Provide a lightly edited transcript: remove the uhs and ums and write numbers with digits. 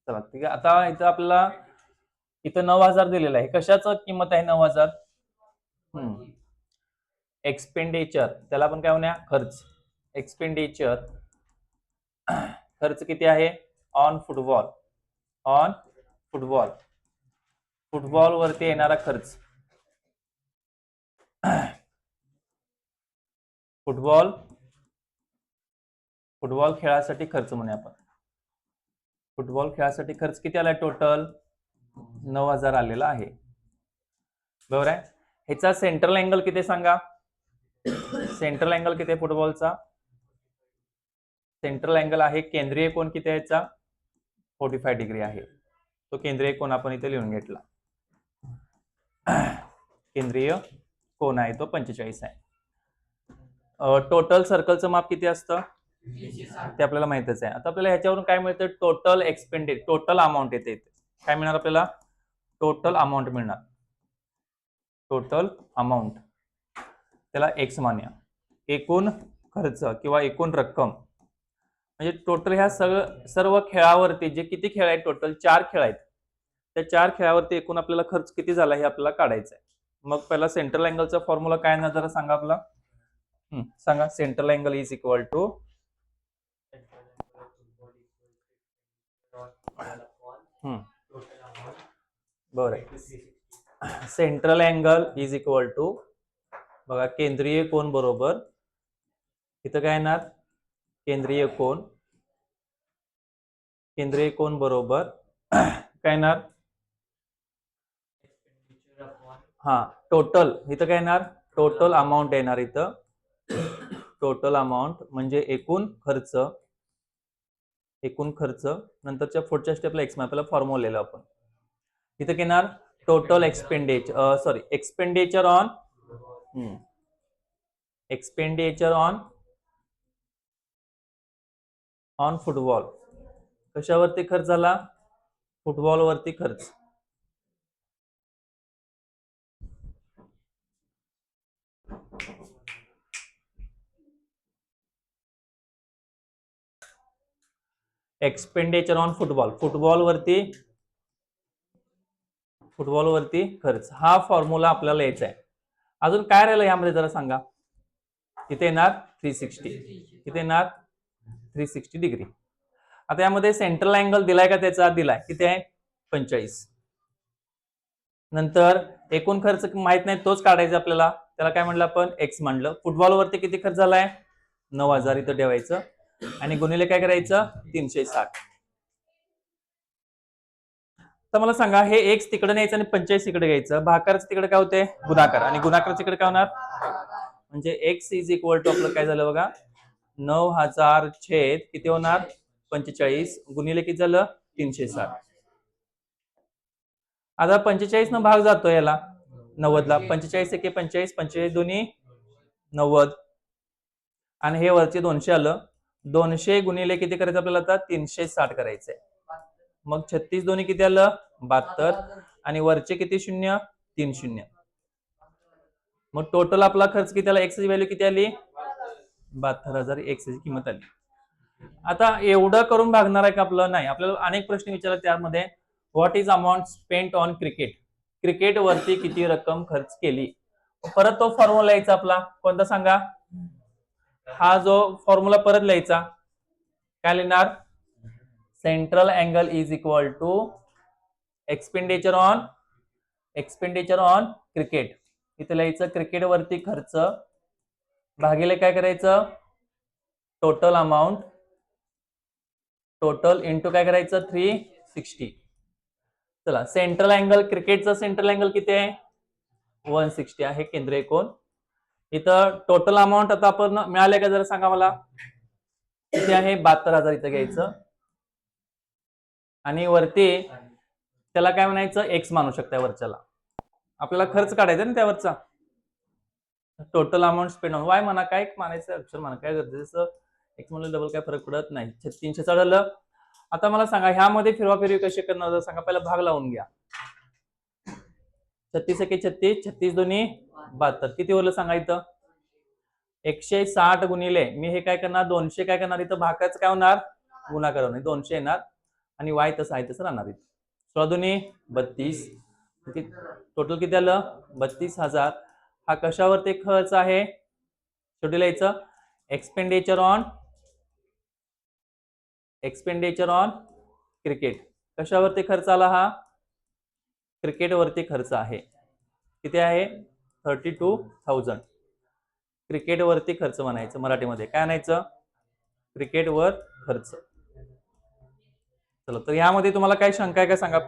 चला ठीक आहे. आता इथं आपल्याला इथं 9,000 दिलेलं आहे. कशाचं किंमत आहे 9,000? एक्सपेंडिचर, त्याला आपण काय म्हणूया? खर्च. एक्सपेंडिचर खर्च किती आहे? On football. On football. Football वरती येणारा खर्च. फुटबॉल खेळासाठी खर्च म्हणूया आपण. फुटबॉल खेळासाठी खर्च किती आलाय? टोटल 9,000 आलेला आहे. बरोबर आहे. ह्याचा सेंट्रल अँगल किती सांगा? सेंट्रल अँगल किती आहे फुटबॉलचा? सेंट्रल अँगल आहे, केंद्रीय कोन किती आहे याचा? 45 डिग्री आहे. तो केंद्रीय कोन आपण इथे लिहून घेतला. केंद्रीय कोन आहे तो 45 आहे. टोटल सर्कलचं माप किती असतं ते आपल्याला माहितच आहे. आता आपल्याला ह्याच्यावरून काय मिळतं? टोटल एक्सपेंडेड, टोटल अमाऊंट येते. काय मिळणार आपल्याला? टोटल अमाऊंट मिळणार. टोटल अमाऊंट, त्याला एक्स मानूया. एकूण खर्च किंवा एकूण रक्कम म्हणजे टोटल ह्या सर्व खेळावरती जे किती खेळ आहेत, टोटल 4 खेळ आहेत, त्या 4 खेळावरती एकूण आपल्याला खर्च किती झाला हे आपल्याला काढायचं आहे. मग पहिला सेंट्रल अँगलचा फॉर्म्युला काय ना जरा सांगा आपला. सांगा. Central angle is equal to बरं. Central angle is equal to बघा केंद्रीय कोन बरोबर इथं काय येणार? केंद्रीय कोन. केंद्रीय कोन बरोबर काय येणार? टोटल. इथं काय येणार? टोटल अमाऊंट येणार. इथं टोटल अमाऊंट म्हणजे एकूण खर्च. एकूण खर्च नंतरच्या पुढच्या स्टेपला एक्स आपल्याला फॉर्म्युला लिहिला आपण. इथं येणार total expenditure, sorry expenditure on on football. कशावरती खर्च झाला? फुटबॉल वरती खर्च. Expenditure on football. फुटबॉल वरती खर्च. हा फॉर्म्युला आपल्याला यायचा आहे. अजून काय राहिलं यामध्ये जरा सांगा. किती येणार? 360. किती येणार? 360 डिग्री. आता यामध्ये सेंट्रल अँगल दिलाय का? त्याचा दिलाय. किती आहे? 45. नंतर एकूण खर्च माहित नाही, तोच काढायचा आपल्याला. त्याला काय म्हणलं आपण? एक्स म्हणलं. फुटबॉल वरती किती खर्च झालाय? 9,000 इथं ठेवायचं आणि गुणिले काय करायचं? 360. तर मला सांगा, हे एक्स तिकडे न्यायचं आणि 45 इकडे घ्यायचं. भागाकारचं तिकडे काय होते? गुणाकार. आणि गुणाकार तिकडे काय होणार? म्हणजे एक्स इज इक्वल टू आपलं काय झालं बघा, 9,000 छेद किती होणार? 45 गुणिले किती झालं? 360. आता 45 न भाग जातो याला 90 ला. 45 एके 45, 45 दोन्ही 90 आणि हे वरचे 200 आलं. 200 गुणिले किती करायचं आपल्याला? आता 360 करायचंय. मग 36 दोन्ही किती आलं? 72 आणि वरचे किती शून्य? 3 शून्य. मग टोटल आपला खर्च किती आला? एक्सची व्हॅल्यू किती आली? 72,000 एक्सची किंमत आली. आता एवढं करून भागणार आहे का आपलं? नाही. आपल्याला अनेक प्रश्न विचारले त्यामध्ये. What is amount spent on cricket? Cricket वरती किती रक्कम खर्च केली? परत तो फॉर्म्युला यायचा आपला. कोणता सांगा? हा जो फॉर्म्युला परत लिहायचा. काय लिहिणार? Central angle is equal to expenditure on cricket. इथे लिहायचं क्रिकेट वरती खर्च भागिले काय करायचं? Total amount. टोटल इंटू काय करायचं? 360. चला, सेंट्रल अँगल क्रिकेटचा सेंट्रल अँगल किती आहे? 160 आहे केंद्रीय कोन. इथं टोटल अमाऊंट आता आपण मिळाले का जरा सांगा मला. किती आहे? 72,000 इथं घ्यायचं आणि वरती त्याला काय म्हणायचं? एक्स मानू शकता वरच्याला. आपल्याला खर्च काढायचा ना त्यावरचा. Total amount spend on Y म्हणा, काय मानायचं अक्षर म्हणा, काय गरजेचं. एक्स म्हणलं डबल काय फरक पडत नाही. 300 चढलं. आता मला सांगा ह्यामध्ये फिरवाफिरवी कशी करणार सांगा. पहिला भाग लावून घ्या. 36 एके 36, 36 दोन्ही 72. किती होलं सांगा इथं? 160 गुणिले मी हे काय करणार 200 काय करणार इथं भागाचं काय होणार गुणाकार होणार 200 येणार आणि वाय तसं आहे तसं राहणार इथं 16 दुनी 32 टोटल किती आलं 32,000 हा कशावरती खर्च आहे शेवटी लिहायचं एक्सपेंडिचर ऑन क्रिकेट कशावरती खर्च आला हा क्रिकेटवरती खर्च आहे किती आहे 32,000 क्रिकेटवरती खर्च म्हणायचं मराठीमध्ये काय आणायचं क्रिकेटवर खर्च चला तर यामध्ये तुम्हाला काय शंका आहे का सांगा